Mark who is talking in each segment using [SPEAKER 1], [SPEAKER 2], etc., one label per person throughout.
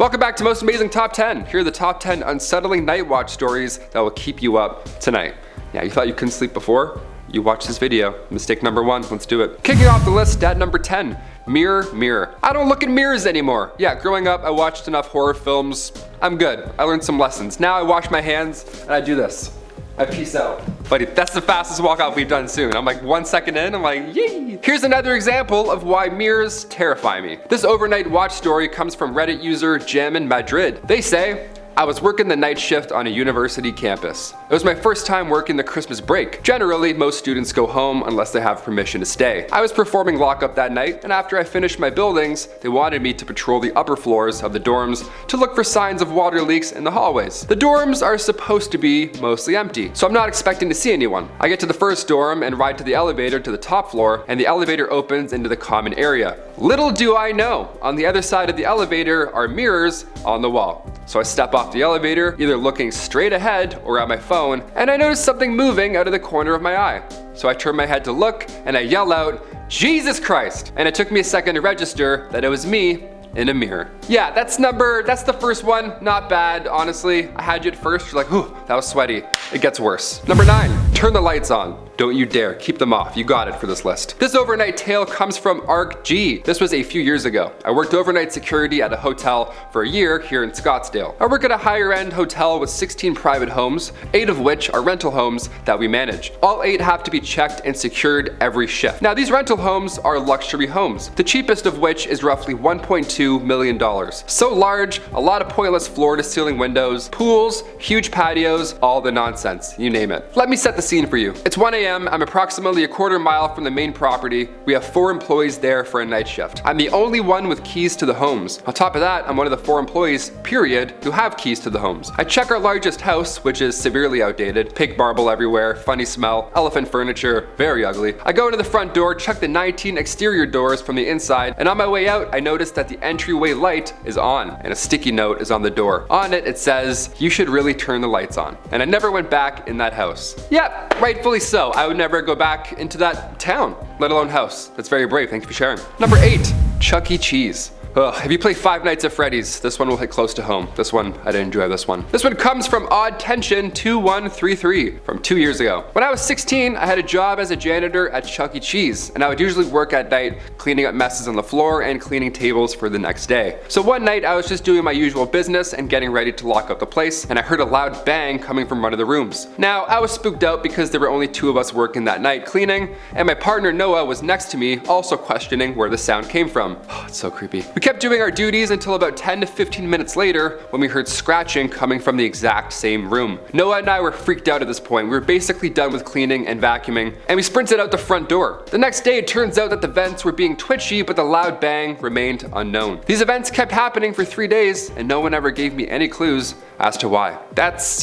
[SPEAKER 1] Welcome back to Most Amazing Top 10. Here are the top 10 unsettling night watch stories that will keep you up tonight. Yeah, you thought you couldn't sleep before? You watch this video. Mistake number 1, let's do it. Kicking off the list at number 10, mirror, mirror. I don't look in mirrors anymore. Yeah, growing up, I watched enough horror films. I'm good. I learned some lessons. Now I wash my hands and I do this. I peace out. Buddy, that's the fastest walkout we've done soon. I'm like 1 second in, I'm like, yay! Here's another example of why mirrors terrify me. This overnight watch story comes from Reddit user Jam in Madrid. They say, I was working the night shift on a university campus. It was my first time working the Christmas break. Generally, most students go home unless they have permission to stay. I was performing lockup that night, and after I finished my buildings, they wanted me to patrol the upper floors of the dorms to look for signs of water leaks in the hallways. The dorms are supposed to be mostly empty, so I'm not expecting to see anyone. I get to the first dorm and ride to the elevator to the top floor, and the elevator opens into the common area. Little do I know, on the other side of the elevator are mirrors on the wall. So I step off the elevator, either looking straight ahead or at my phone, and I notice something moving out of the corner of my eye. So I turn my head to look, and I yell out, Jesus Christ! And it took me a second to register that it was me in a mirror. Yeah, that's the first one. Not bad, honestly. I had you at first, you're like, whew, that was sweaty. It gets worse. Number 9, turn the lights on. Don't you dare, keep them off. You got it for this list. This overnight tale comes from ArcG. This was a few years ago. I worked overnight security at a hotel for a year here in Scottsdale. I work at a higher end hotel with 16 private homes, 8 of which are rental homes that we manage. All 8 have to be checked and secured every shift. Now these rental homes are luxury homes, the cheapest of which is roughly $1.2 million. So large, a lot of pointless floor to ceiling windows, pools, huge patios, all the nonsense, you name it. Let me set the scene for you. It's 1 a.m. I'm approximately a quarter mile from the main property. We have 4 employees there for a night shift. I'm the only one with keys to the homes. On top of that, I'm one of the 4 employees, period, who have keys to the homes. I check our largest house, which is severely outdated, pink marble everywhere, funny smell, elephant furniture, very ugly. I go into the front door, check the 19 exterior doors from the inside, and on my way out, I notice that the entryway light is on, and a sticky note is on the door. On it, it says, you should really turn the lights on. And I never went back in that house. Yep, rightfully so. I would never go back into that town, let alone house. That's very brave, thank you for sharing. Number 8, Chuck E. Cheese. If you play Five Nights at Freddy's, this one will hit close to home. This one, I didn't enjoy this one. This one comes from Odd Tension 2133 from 2 years ago. When I was 16, I had a job as a janitor at Chuck E. Cheese, and I would usually work at night cleaning up messes on the floor and cleaning tables for the next day. So one night I was just doing my usual business and getting ready to lock up the place, and I heard a loud bang coming from one of the rooms. Now, I was spooked out because there were only 2 of us working that night cleaning, and my partner Noah was next to me, also questioning where the sound came from. Oh, it's so creepy. We kept doing our duties until about 10 to 15 minutes later when we heard scratching coming from the exact same room. Noah and I were freaked out at this point. We were basically done with cleaning and vacuuming, and we sprinted out the front door. The next day it turns out that the vents were being twitchy, but the loud bang remained unknown. These events kept happening for 3 days, and no one ever gave me any clues as to why.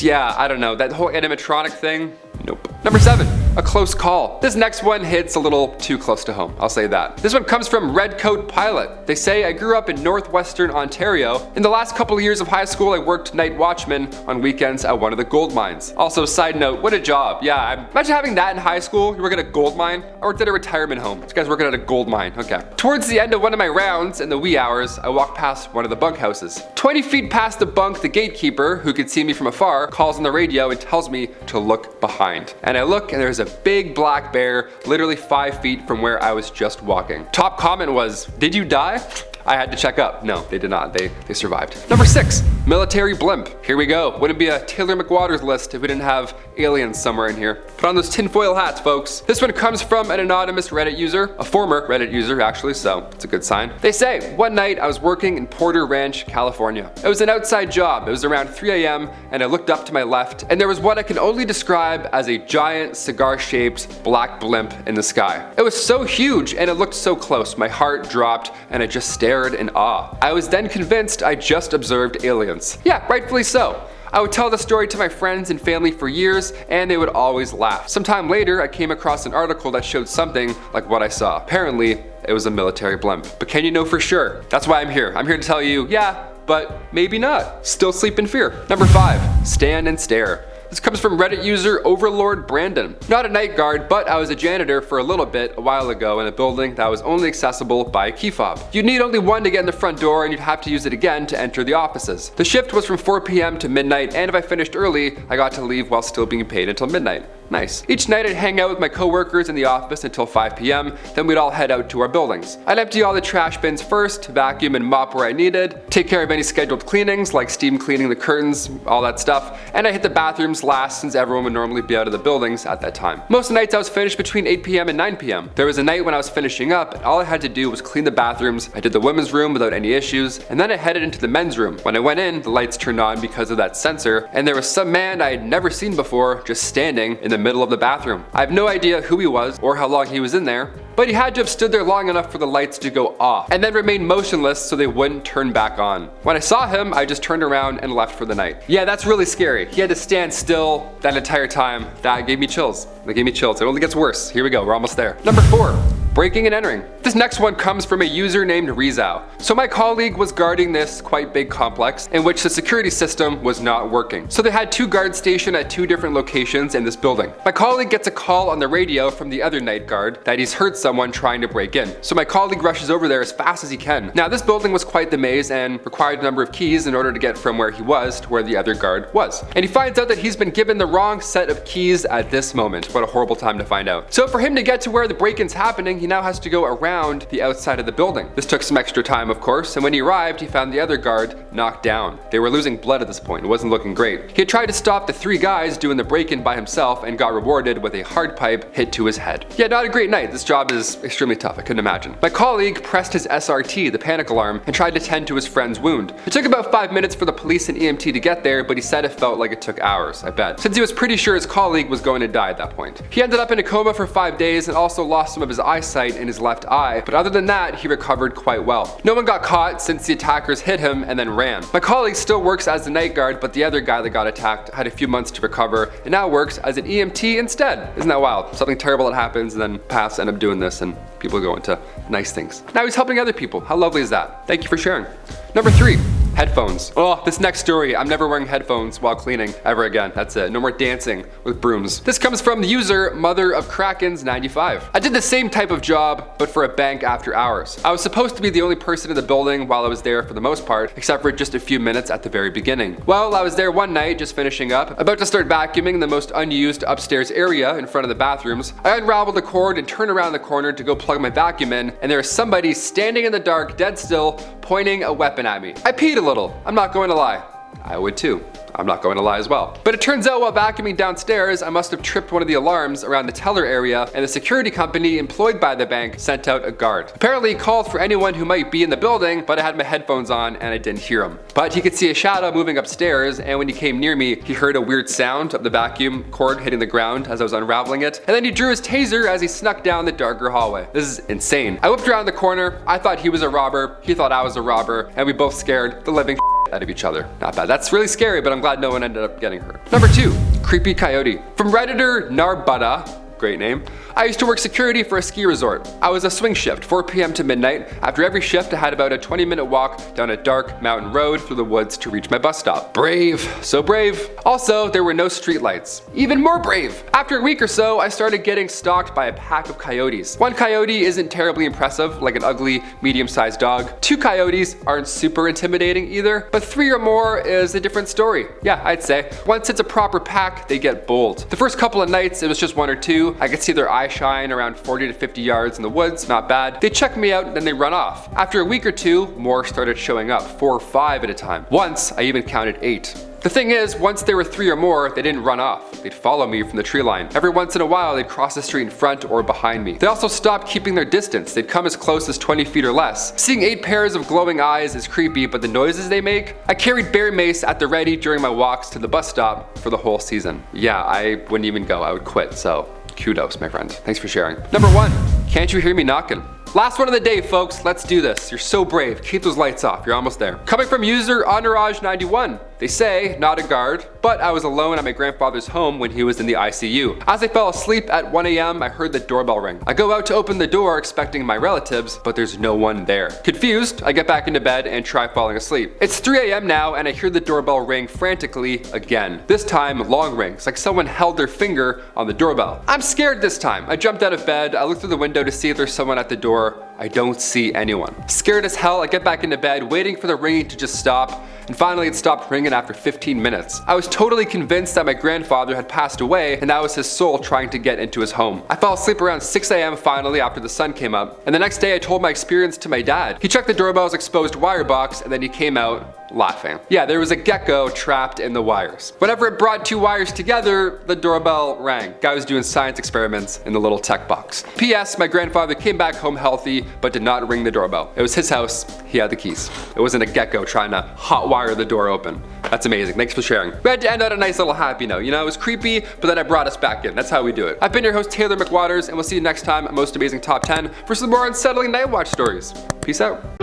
[SPEAKER 1] Yeah, I don't know, that whole animatronic thing, nope. Number 7, a close call. This next one hits a little too close to home, I'll say that. This one comes from Redcoat Pilot. They say, I grew up in northwestern Ontario. In the last couple of years of high school, I worked night watchman on weekends at one of the gold mines. Also, side note, what a job. Yeah, imagine having that in high school. You work at a gold mine. I worked at a retirement home. This guy's working at a gold mine, okay. Towards the end of one of my rounds, in the wee hours, I walked past one of the bunkhouses. 20 feet past the bunk, the gatekeeper, who could see me from afar, calls on the radio and tells me to look behind. And I look, and there's a big black bear literally 5 feet from where I was just walking. Top comment was, did you die? I had to check up. No, they did not. They survived. Number 6, military blimp. Here we go. Wouldn't be a Taylor McWaters list if we didn't have aliens somewhere in here. Put on those tinfoil hats, folks. This one comes from an anonymous Reddit user, a former Reddit user actually, so it's a good sign. They say, one night I was working in Porter Ranch, California. It was an outside job. It was around 3 a.m. and I looked up to my left and there was what I can only describe as a giant cigar-shaped black blimp in the sky. It was so huge and it looked so close. My heart dropped and I just stared in awe. I was then convinced I just observed aliens. Yeah, rightfully so. I would tell the story to my friends and family for years, and they would always laugh. Sometime later, I came across an article that showed something like what I saw. Apparently, it was a military blimp. But can you know for sure? That's why I'm here. I'm here to tell you, yeah, but maybe not. Still sleep in fear. Number 5, stand and stare. This comes from Reddit user Overlord Brandon. Not a night guard, but I was a janitor for a little bit a while ago in a building that was only accessible by a key fob. You'd need only one to get in the front door and you'd have to use it again to enter the offices. The shift was from 4 p.m. to midnight, and if I finished early, I got to leave while still being paid until midnight. Nice. Each night I'd hang out with my coworkers in the office until 5 p.m., then we'd all head out to our buildings. I'd empty all the trash bins first, vacuum and mop where I needed, take care of any scheduled cleanings like steam cleaning the curtains, all that stuff, and I hit the bathrooms last since everyone would normally be out of the buildings at that time. Most nights I was finished between 8 p.m. and 9 p.m. There was a night when I was finishing up and all I had to do was clean the bathrooms. I did the women's room without any issues, and then I headed into the men's room. When I went in, the lights turned on because of that sensor, and there was some man I had never seen before just standing in the middle of the bathroom. I have no idea who he was or how long he was in there, but he had to have stood there long enough for the lights to go off and then remain motionless so they wouldn't turn back on. When I saw him, I just turned around and left for the night. Yeah, that's really scary. He had to stand still that entire time. That gave me chills. That gave me chills. It only gets worse. Here we go. We're almost there. Number 4. Breaking and entering. This next one comes from a user named Rizao. So my colleague was guarding this quite big complex in which the security system was not working. So they had 2 guards stationed at 2 different locations in this building. My colleague gets a call on the radio from the other night guard that he's heard someone trying to break in. So my colleague rushes over there as fast as he can. Now this building was quite the maze and required a number of keys in order to get from where he was to where the other guard was. And he finds out that he's been given the wrong set of keys at this moment. What a horrible time to find out. So for him to get to where the break-in's happening, he now has to go around the outside of the building. This took some extra time, of course, and when he arrived, he found the other guard knocked down. They were losing blood at this point. It wasn't looking great. He had tried to stop the 3 guys doing the break-in by himself and got rewarded with a hard pipe hit to his head. Yeah, not a great night. This job is extremely tough. I couldn't imagine. My colleague pressed his SRT, the panic alarm, and tried to tend to his friend's wound. It took about 5 minutes for the police and EMT to get there, but he said it felt like it took hours, I bet, since he was pretty sure his colleague was going to die at that point. He ended up in a coma for 5 days and also lost some of his eyesight in his left eye, but other than that, he recovered quite well. No one got caught since the attackers hit him and then ran. My colleague still works as the night guard, but the other guy that got attacked had a few months to recover and now works as an EMT instead. Isn't that wild? Something terrible that happens and then paths end up doing this and people go into nice things. Now he's helping other people. How lovely is that? Thank you for sharing. Number 3. Headphones. Oh, this next story, I'm never wearing headphones while cleaning ever again. That's it. No more dancing with brooms. This comes from the user Mother of Krakens 95. I did the same type of job, but for a bank after hours. I was supposed to be the only person in the building while I was there for the most part, except for just a few minutes at the very beginning. Well, I was there one night, just finishing up, about to start vacuuming the most unused upstairs area in front of the bathrooms. I unraveled the cord and turned around the corner to go plug my vacuum in, and there was somebody standing in the dark, dead still, pointing a weapon at me. I peed a little. I'm not going to lie. I would too. I'm not going to lie as well. But it turns out while vacuuming downstairs, I must have tripped one of the alarms around the teller area, and the security company employed by the bank sent out a guard. Apparently he called for anyone who might be in the building, but I had my headphones on and I didn't hear him. But he could see a shadow moving upstairs, and when he came near me, he heard a weird sound of the vacuum cord hitting the ground as I was unraveling it, and then he drew his taser as he snuck down the darker hallway. This is insane. I whipped around the corner. I thought he was a robber, he thought I was a robber, and we both scared the living out of each other. Not bad. That's really scary, but I'm glad no one ended up getting hurt. Number 2, creepy coyote. From Redditor Narbada, great name. I used to work security for a ski resort. I was a swing shift, 4 p.m. to midnight. After every shift, I had about a 20-minute walk down a dark mountain road through the woods to reach my bus stop. Brave, so brave. Also, there were no street lights. Even more brave. After a week or so, I started getting stalked by a pack of coyotes. One coyote isn't terribly impressive, like an ugly, medium-sized dog. 2 coyotes aren't super intimidating either, but 3 or more is a different story. Yeah, I'd say. Once it's a proper pack, they get bold. The first couple of nights, it was just 1 or 2. I could see their eyes shine around 40 to 50 yards in the woods, not bad. They check me out and then they run off. After a week or 2, more started showing up, 4 or 5 at a time. Once, I even counted 8. The thing is, once there were 3 or more, they didn't run off. They'd follow me from the tree line. Every once in a while, they'd cross the street in front or behind me. They also stopped keeping their distance. They'd come as close as 20 feet or less. Seeing 8 pairs of glowing eyes is creepy, but the noises they make? I carried bear mace at the ready during my walks to the bus stop for the whole season. Yeah, I wouldn't even go. I would quit, so kudos, my friend. Thanks for sharing. Number 1, can't you hear me knocking? Last one of the day, folks. Let's do this. You're so brave. Keep those lights off. You're almost there. Coming from user Entourage91. They say, not a guard, but I was alone at my grandfather's home when he was in the ICU. As I fell asleep at 1 a.m., I heard the doorbell ring. I go out to open the door expecting my relatives, but there's no one there. Confused, I get back into bed and try falling asleep. It's 3 a.m. now and I hear the doorbell ring frantically again. This time, long rings, like someone held their finger on the doorbell. I'm scared this time. I jumped out of bed, I look through the window to see if there's someone at the door. I don't see anyone. Scared as hell, I get back into bed, waiting for the ringing to just stop. And finally it stopped ringing after 15 minutes. I was totally convinced that my grandfather had passed away and that was his soul trying to get into his home. I fell asleep around 6 a.m. finally after the sun came up, and the next day I told my experience to my dad. He checked the doorbell's exposed wire box and then he came out laughing. Yeah, there was a gecko trapped in the wires. Whenever it brought two wires together, the doorbell rang. Guy was doing science experiments in the little tech box. P.S. My grandfather came back home healthy, but did not ring the doorbell. It was his house, he had the keys. It wasn't a gecko trying to hotwire the door open. That's amazing, thanks for sharing. We had to end on a nice little happy note. You know, it was creepy, but then I brought us back in. That's how we do it. I've been your host, Taylor McWaters, and we'll see you next time at Most Amazing Top 10 for some more unsettling night watch stories. Peace out.